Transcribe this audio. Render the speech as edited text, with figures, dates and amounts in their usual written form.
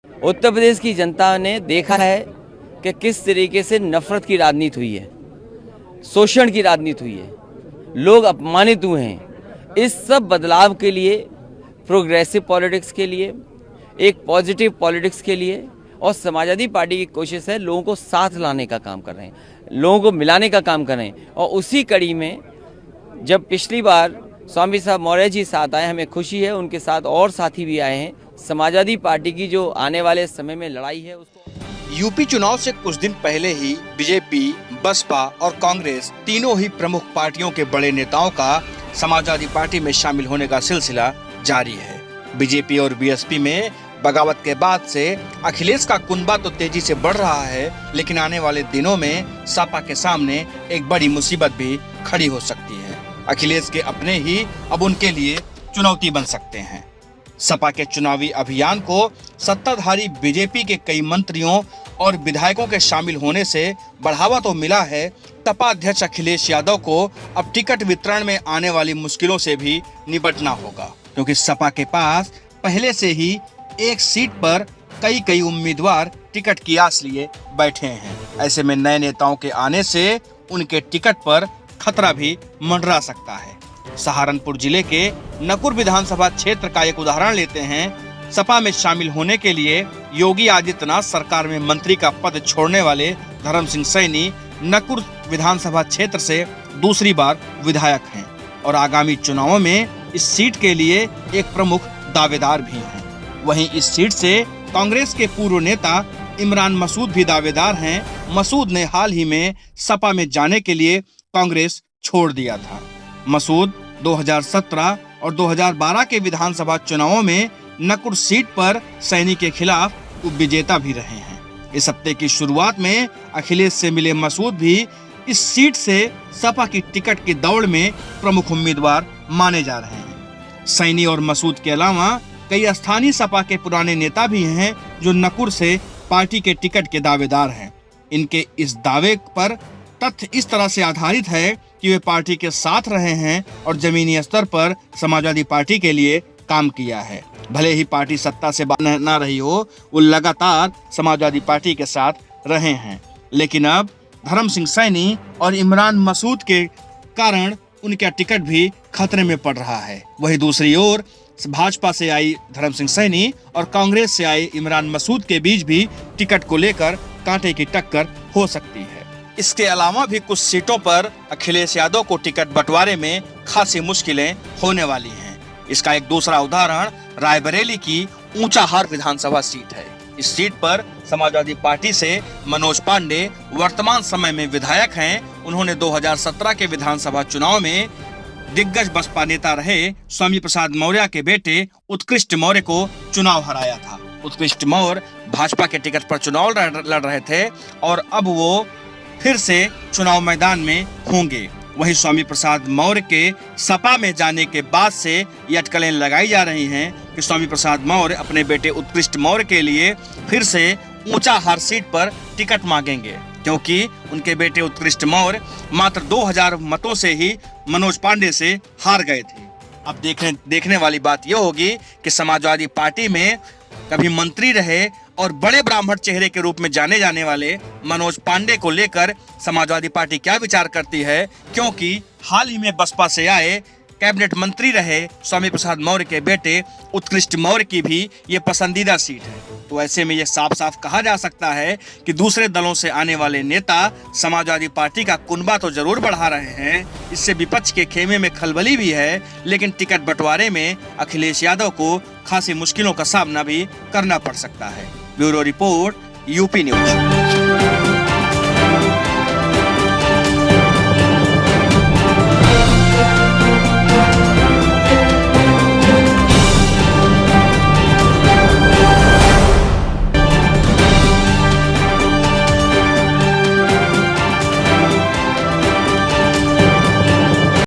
उत्तर प्रदेश की जनता ने देखा है कि किस तरीके से नफरत की राजनीति हुई है, शोषण की राजनीति हुई है, लोग अपमानित हुए हैं। इस सब बदलाव के लिए, प्रोग्रेसिव पॉलिटिक्स के लिए, एक पॉजिटिव पॉलिटिक्स के लिए और समाजवादी पार्टी की कोशिश है लोगों को साथ लाने का काम कर रहे हैं, लोगों को मिलाने का काम कर रहे हैं। और उसी कड़ी में जब पिछली बार स्वामी साहब मौर्य जी साथ आए, हमें खुशी है, उनके साथ और साथी भी आए हैं। समाजवादी पार्टी की जो आने वाले समय में लड़ाई है उसको। यूपी चुनाव से कुछ दिन पहले ही बीजेपी, बसपा और कांग्रेस तीनों ही प्रमुख पार्टियों के बड़े नेताओं का समाजवादी पार्टी में शामिल होने का सिलसिला जारी है। बीजेपी और बीएसपी में बगावत के बाद से अखिलेश का कुनबा तो तेजी से बढ़ रहा है, लेकिन आने वाले दिनों में सपा के सामने एक बड़ी मुसीबत भी खड़ी हो सकती है। अखिलेश के अपने ही अब उनके लिए चुनौती बन सकते हैं। सपा के चुनावी अभियान को सत्ताधारी बीजेपी के कई मंत्रियों और विधायकों के शामिल होने से बढ़ावा तो मिला है, सपा अध्यक्ष अखिलेश यादव को अब टिकट वितरण में आने वाली मुश्किलों से भी निपटना होगा, क्योंकि सपा के पास पहले से ही एक सीट पर कई उम्मीदवार टिकट की आस लिए बैठे हैं। ऐसे में नए नेताओं के आने से उनके टिकट पर खतरा भी मंडरा सकता है। सहारनपुर जिले के नकुर विधानसभा क्षेत्र का एक उदाहरण लेते हैं। सपा में शामिल होने के लिए योगी आदित्यनाथ सरकार में मंत्री का पद छोड़ने वाले धर्म सिंह सैनी नकुर विधानसभा क्षेत्र से दूसरी बार विधायक हैं और आगामी चुनावों में इस सीट के लिए एक प्रमुख दावेदार भी हैं। वहीं इस सीट से कांग्रेस के पूर्व नेता इमरान मसूद भी दावेदार हैं। मसूद ने हाल ही में सपा में जाने के लिए कांग्रेस छोड़ दिया था। मसूद 2017 और 2012 के विधानसभा चुनावों में नकुर सीट पर सैनी के खिलाफ उपविजेता भी रहे हैं। इस हफ्ते की शुरुआत में अखिलेश से मिले मसूद भी इस सीट से सपा की टिकट की दौड़ में प्रमुख उम्मीदवार माने जा रहे हैं। सैनी और मसूद के अलावा कई स्थानीय सपा के पुराने नेता भी हैं जो नकुर से पार्टी के टिकट के दावेदार हैं। इनके इस दावे पर तथ्य इस तरह से आधारित है कि वे पार्टी के साथ रहे हैं और जमीनी स्तर पर समाजवादी पार्टी के लिए काम किया है। भले ही पार्टी सत्ता से बाहर न रही हो, वो लगातार समाजवादी पार्टी के साथ रहे हैं, लेकिन अब धर्म सिंह सैनी और इमरान मसूद के कारण उनका टिकट भी खतरे में पड़ रहा है। वहीं दूसरी ओर भाजपा से आई धर्म सिंह सैनी और कांग्रेस से आए इमरान मसूद के बीच भी टिकट को लेकर कांटे की टक्कर हो सकती है। इसके अलावा भी कुछ सीटों पर अखिलेश यादव को टिकट बंटवारे में खासी मुश्किलें होने वाली हैं। इसका एक दूसरा उदाहरण रायबरेली की ऊंचाहार विधानसभा सीट है। इस सीट पर समाजवादी पार्टी से मनोज पांडे वर्तमान समय में विधायक हैं। उन्होंने 2017 के विधानसभा चुनाव में दिग्गज बसपा नेता रहे स्वामी प्रसाद मौर्य के बेटे उत्कृष्ट मौर्य को चुनाव हराया था। उत्कृष्ट मौर्य भाजपा के टिकट पर चुनाव लड़ रहे थे और अब वो फिर से चुनाव मैदान में होंगे। वहीं स्वामी प्रसाद मौर्य के सपा में जाने के बाद से ये अटकलें लगाई जा रही हैं कि स्वामी प्रसाद मौर्य अपने बेटे उत्कृष्ट मौर्य के लिए फिर से ऊंचाहार सीट पर टिकट मांगेंगे, क्योंकि उनके बेटे उत्कृष्ट मौर्य मात्र 2000 मतों से ही मनोज पांडे से हार गए थे। अब देखने वाली बात यह होगी कि समाजवादी पार्टी में कभी मंत्री रहे और बड़े ब्राह्मण चेहरे के रूप में जाने जाने वाले मनोज पांडे को लेकर समाजवादी पार्टी क्या विचार करती है, क्योंकि हाल ही में बसपा से आए कैबिनेट मंत्री रहे स्वामी प्रसाद मौर्य के बेटे उत्कृष्ट मौर्य की भी ये पसंदीदा सीट है। तो ऐसे में ये साफ साफ कहा जा सकता है कि दूसरे दलों से आने वाले नेता समाजवादी पार्टी का कुनबा तो जरूर बढ़ा रहे हैं। इससे विपक्ष के खेमे में खलबली भी है, लेकिन टिकट बंटवारे में अखिलेश यादव को खासी मुश्किलों का सामना भी करना पड़ सकता है। Bureau report, UP news.